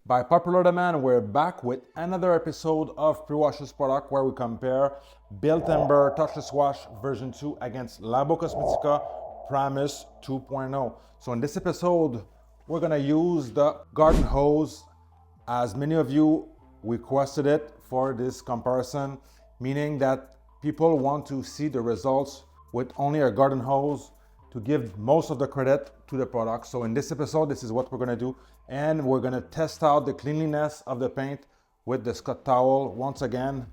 By popular demand, we're back with another episode of Pre-Washes product where we compare Bilt Hamber Touchless Wash version 2 against Labocosmetica Primus 2.0. So in this episode, we're gonna use the garden hose as many of you requested it for this comparison, meaning that people want to see the results with only a garden hose to give most of the credit to the product. So in this episode, this is what we're gonna do. And we're gonna test out the cleanliness of the paint with the Scott towel. Once again,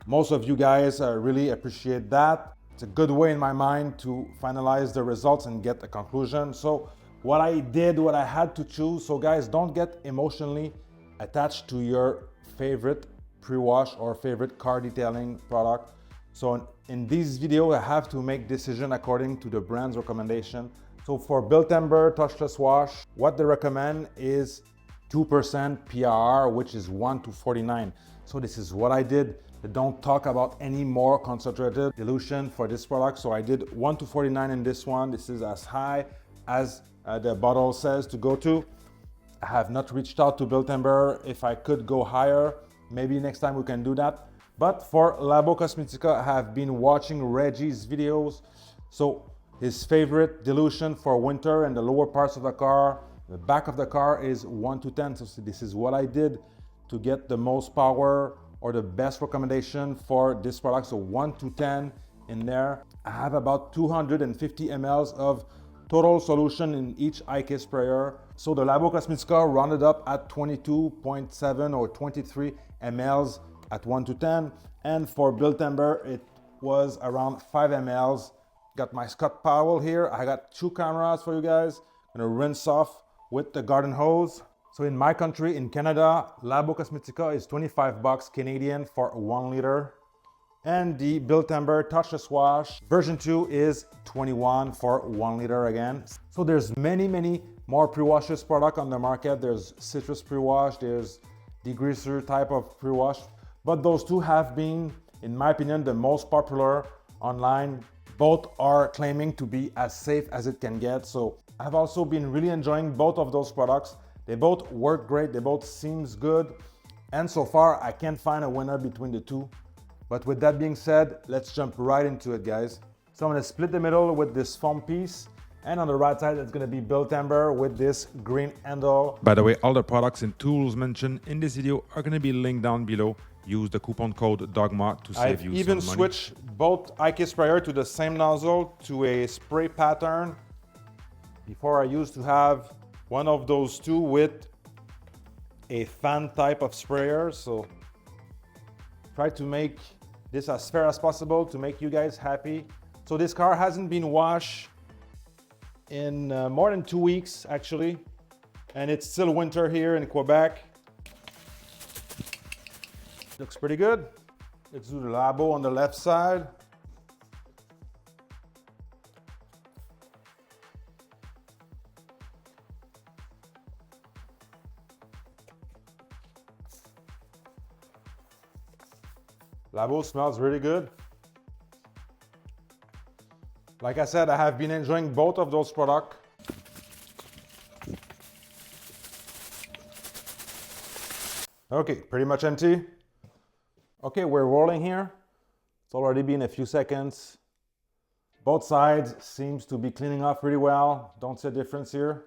most of you guys really appreciate that. It's a good way in my mind to finalize the results and get a conclusion. So what I did, what I had to choose. So guys, don't get emotionally attached to your favorite pre-wash or favorite car detailing product. So in this video, I have to make decision according to the brand's recommendation. So for Bilt Hamber Touchless Wash, what they recommend is 2% PRR, which is 1:49. So this is what I did. They don't talk about any more concentrated dilution for this product. So I did 1:49 in this one. This is as high as the bottle says to go to. I have not reached out to Bilt Hamber. If I could go higher, maybe next time we can do that. But for Labocosmetica, I have been watching Reggie's videos. So his favorite dilution for winter and the lower parts of the car, the back of the car is 1:10. So this is what I did to get the most power or the best recommendation for this product. So 1:10 in there. I have about 250 mLs of total solution in each eye kiss sprayer. So the Labocosmetica rounded up at 22.7 or 23 mLs at 1:10. And for Bilt Hamber, it was around 5 mLs. Got my Scott towel here. I got 2 cameras for you guys. Gonna rinse off with the garden hose. So in my country, in Canada, Labocosmetica is 25 bucks Canadian for 1 liter. And the Bilt Hamber Touchless Wash version 2 is 21 for 1 liter again. So there's many more pre-washes product on the market. There's citrus pre-wash, there's degreaser type of pre-wash. But those two have been, in my opinion, the most popular online. Both are claiming to be as safe as it can get. So I've also been really enjoying both of those products. They both work great. They both seems good. And so far, I can't find a winner between the two. But with that being said, let's jump right into it, guys. So I'm gonna split the middle with this foam piece. And on the right side, it's gonna be Bilt Hamber with this green handle. By the way, all the products and tools mentioned in this video are gonna be linked down below. Use the coupon code Dogma to save you some money. I've even switched both eye kiss sprayer to the same nozzle to a spray pattern. Before I used to have one of those two with a fan type of sprayer. So try to make this as fair as possible to make you guys happy. So this car hasn't been washed in more than 2 weeks actually. And it's still winter here in Quebec. Looks pretty good. Let's do the Labo on the left side. Labo smells really good. Like I said, I have been enjoying both of those products. Okay, pretty much empty. Okay, we're rolling here. It's already been a few seconds. Both sides seems to be cleaning up pretty well. Don't see a difference here.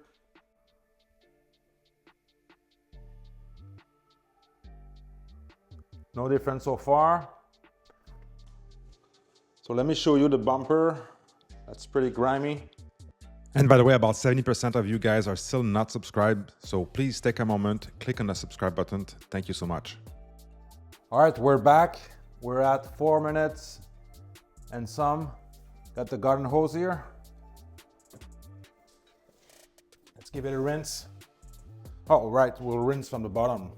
No difference so far. So let me show you the bumper. That's pretty grimy. And by the way, about 70% of you guys are still not subscribed. So please take a moment, click on the subscribe button. Thank you so much. All right, we're back. We're at 4 minutes and some. Got the garden hose here. Let's give it a rinse. Oh, right, we'll rinse from the bottom.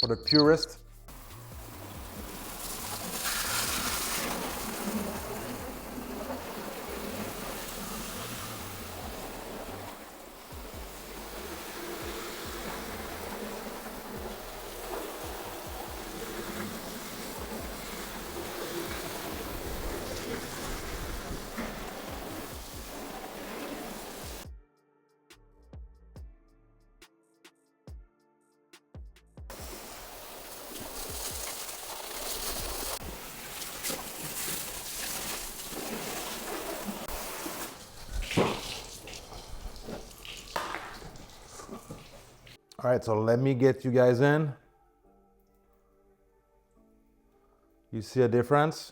For the purist. All right, so let me get you guys in. You see a difference?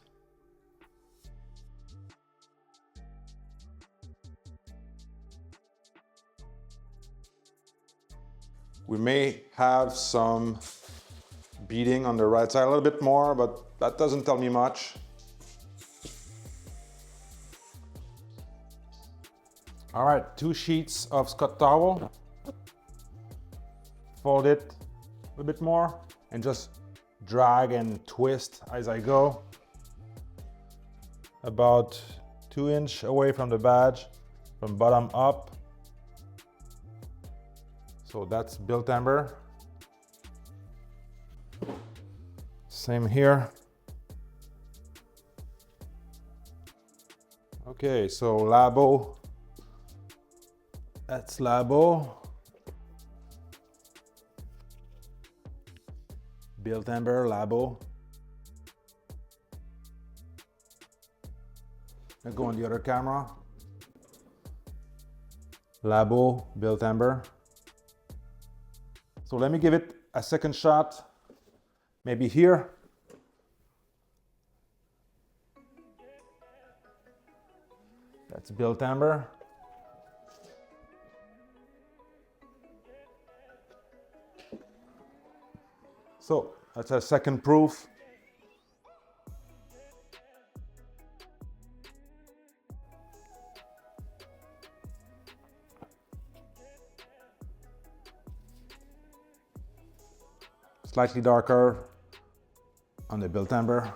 We may have some beading on the right side, a little bit more, but that doesn't tell me much. All right, 2 sheets of Scott towel. Fold it a little bit more and just drag and twist as I go. About 2 inches away from the badge, from bottom up. So that's Bilt Hamber. Same here. Okay, so Labo. That's Labo. Bilt Hamber, Labo. Let's go on the other camera. Labo, Bilt Hamber. So let me give it a second shot, maybe here. That's Bilt Hamber. So that's a second proof. Slightly darker on the Bilt Hamber.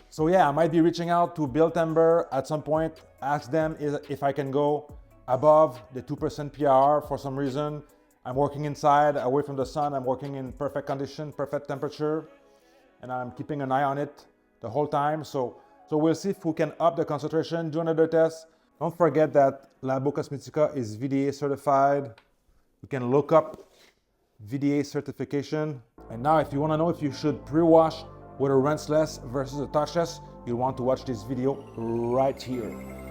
So yeah, I might be reaching out to Bilt Hamber at some point, ask them if I can go above the 2% PR for some reason. I'm working inside, away from the sun, I'm working in perfect condition, perfect temperature, and I'm keeping an eye on it the whole time. So we'll see if we can up the concentration, do another test. Don't forget that Labocosmetica is VDA certified. You can look up VDA certification. And now if you want to know if you should pre-wash with a rinseless versus a touchless, you'll want to watch this video right here.